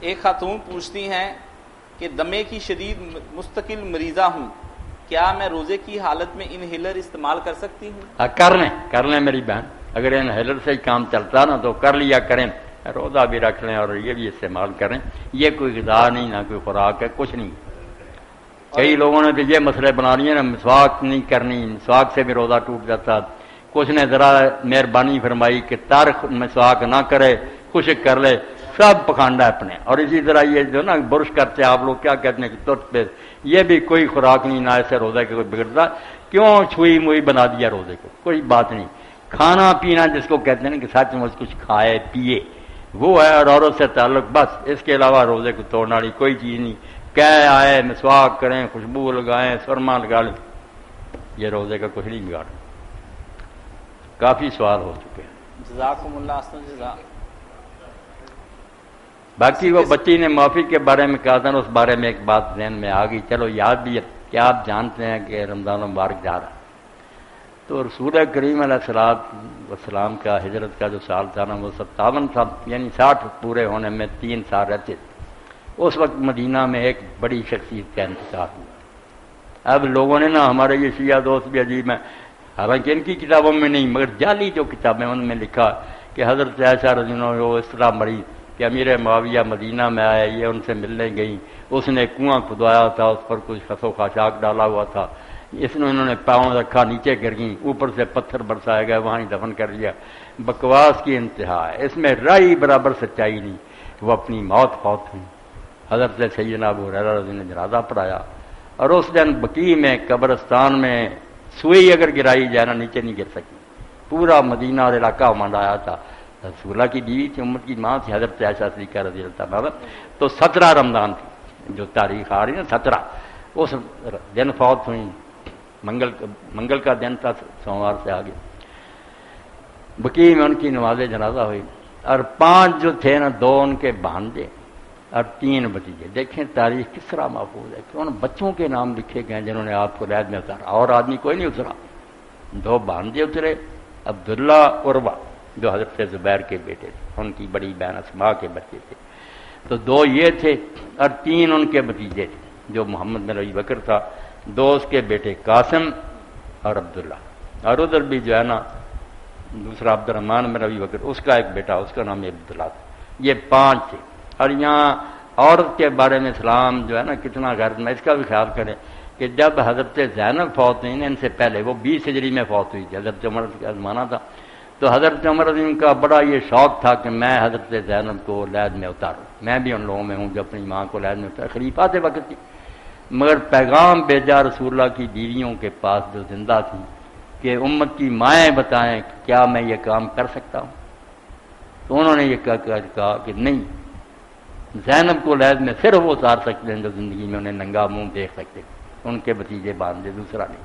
ایک خاتون پوچھتی ہیں کہ دمے کی شدید مستقل مریضہ ہوں، کیا میں روزے کی حالت میں انہیلر استعمال کر سکتی ہوں؟ کر لیں میری بہن، اگر انہیلر سے ہی کام چلتا نا تو کر لیا کریں، روزہ بھی رکھ لیں اور یہ بھی استعمال کریں۔ یہ کوئی غذا نہیں، نہ کوئی خوراک ہے، کچھ نہیں۔ کئی لوگوں نے تو یہ مسئلے بنا لیے نا، مسواک نہیں کرنی، مسواک سے بھی روزہ ٹوٹ جاتا۔ کچھ نے ذرا مہربانی فرمائی کہ ترخ مسواک نہ کرے، خشک کر لے، سب پکھانڈا ہے اپنے۔ اور اسی طرح یہ جو نا برش کرتے آپ لوگ کیا کہتے ہیں کہ ترت پہ، یہ بھی کوئی خوراک نہیں، نہ ایسے روزے کے کوئی بگڑتا۔ کیوں چھوئی موئی بنا دیا روزے کو؟ کوئی بات نہیں۔ کھانا پینا جس کو کہتے ہیں کہ سچ مچ کچھ کھائے پیے، وہ ہے، اور عورت سے تعلق بس، اس کے علاوہ روزے کو توڑنے والی کوئی چیز نہیں۔ کہہ آئے مسواک کریں، خوشبو لگائیں، سرما لگا لیں، یہ روزے کا کچھ نہیں بگاڑ۔ کافی سوال ہو چکے ہیں۔ جزاکم اللہ احسن الجزاء۔ باقی وہ بچی نے معافی کے بارے میں کہا تھا نا، اس بارے میں ایک بات ذہن میں آ گئی، چلو یاد بھی ہے کہ آپ جانتے ہیں کہ رمضان مبارک جا رہا، تو رسول کریم علیہ السلام کا ہجرت کا جو سال تھا نا، وہ 57 تھا، یعنی 60 پورے ہونے میں 3 سال رہتے تھے۔ اس وقت مدینہ میں ایک بڑی شخصیت کا انتقال ہوا۔ اب لوگوں نے نا، ہمارے یہ شیعہ دوست بھی عجیب ہیں، حالانکہ ان کی کتابوں میں نہیں مگر جعلی جو کتابیں ان میں لکھا کہ حضرت عائشہ رضی اللہ عنہا وہ اس طرح مری کہ امیر معاویہ مدینہ میں آئے، یہ ان سے ملنے گئیں، اس نے کنواں کھدوایا تھا، اس پر کچھ خس و خاشاک ڈالا ہوا تھا، اس نے انہوں نے پاؤں رکھا، نیچے گر گئیں، اوپر سے پتھر برسائے گئے، وہاں ہی دفن کر دیا۔ بکواس کی انتہا ہے، اس میں رائی برابر سچائی نہیں۔ وہ اپنی موت ہوئی۔ حضرت سیدنا ابو ہریرہ رضی اللہ عنہ نے جنازہ پڑھایا، اور اس دن بقیع میں قبرستان میں سوئی اگر گرائی جائے نا، نیچے نہیں گر سکی، پورا مدینہ اور علاقہ منڈایا تھا۔ رسول اللہ کی بیوی تھی، امت کی ماں تھی حضرت عائشہ صدیقہ رضی اللہ عنہا۔ تو 17 رمضان تھی جو تاریخ آ رہی ہے نا، 17 اس دن فوت ہوئی۔ منگل کا دن تھا، سوموار سے آگے بقیع میں ان کی نماز جنازہ ہوئی، اور 5 جو تھے نا، 2 ان کے بھانجے اور 3 بھتیجے۔ دیکھیں تاریخ کس طرح محفوظ ہے کہ ان بچوں کے نام لکھے گئے جنہوں نے آپ کو لید میں اتارا، اور آدمی کوئی نہیں اترا۔ 2 بھانجے اترے، عبداللہ عروہ جو حضرت زبیر کے بیٹے تھے، ان کی بڑی بہن اسماء کے بچے تھے، تو 2 یہ تھے، اور 3 ان کے بھتیجے تھے، جو محمد بن ابی بکر تھا، 2 اس کے بیٹے قاسم اور عبداللہ، اور ادھر بھی جو ہے نا دوسرا عبد الرحمن بن ابی بکر، اس کا ایک بیٹا، اس کا نام عبداللہ تھا۔ یہ 5 تھے۔ اور یہاں عورت کے بارے میں اسلام جو ہے نا کتنا غیر میں، اس کا بھی خیال کریں کہ جب حضرت زینب فوت ہوئی نا، ان سے پہلے وہ 20 ہجری میں فوت ہوئی تھی، حضرت عمر کا زمانہ تھا، تو حضرت عمر رضی اللہ عنہ کا بڑا یہ شوق تھا کہ میں حضرت زینب کو لید میں اتاروں، میں بھی ان لوگوں میں ہوں جو اپنی ماں کو لید میں اتارے، خلیفہ تھے وقت کی، مگر پیغام بھیجا رسول اللہ کی بیویوں کے پاس جو زندہ تھیں کہ امت کی مائیں بتائیں کہ کیا میں یہ کام کر سکتا ہوں؟ تو انہوں نے یہ کہا کہ نہیں، زینب کو لید میں صرف وہ اتار سکتے ہیں جو زندگی میں انہیں ننگا منہ دیکھ سکتے، ان کے بھتیجے باندھے، دوسرا نہیں۔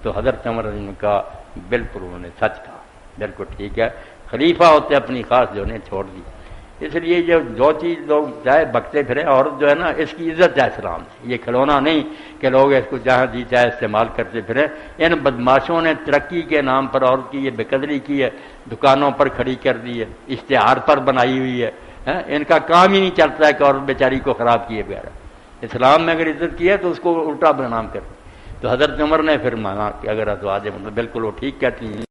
تو حضرت عمر رضی اللہ عنہ کا بالکل انہوں نے سچ کہا، بالکل ٹھیک ہے، خلیفہ ہوتے اپنی خاص جو انہیں چھوڑ دی۔ اس لیے جو چیز لوگ چاہے بکتے پھرے، عورت جو ہے نا اس کی عزت ہے اسلام سے، یہ کھلونا نہیں کہ لوگ اس کو جہاں جی چاہے استعمال کرتے پھرے۔ ان بدماشوں نے ترقی کے نام پر عورت کی یہ بے قدری کی ہے، دکانوں پر کھڑی کر دی ہے، اشتہار پر بنائی ہوئی ہے، ان کا کام ہی نہیں چلتا ہے کہ عورت بیچاری کو خراب کیے بغیر۔ اسلام میں اگر عزت کی ہے تو اس کو الٹا بدنام کر۔ تو حضرت عمر نے پھر مانا کہ اگر ازواج بالکل وہ ٹھیک کہتی ہیں۔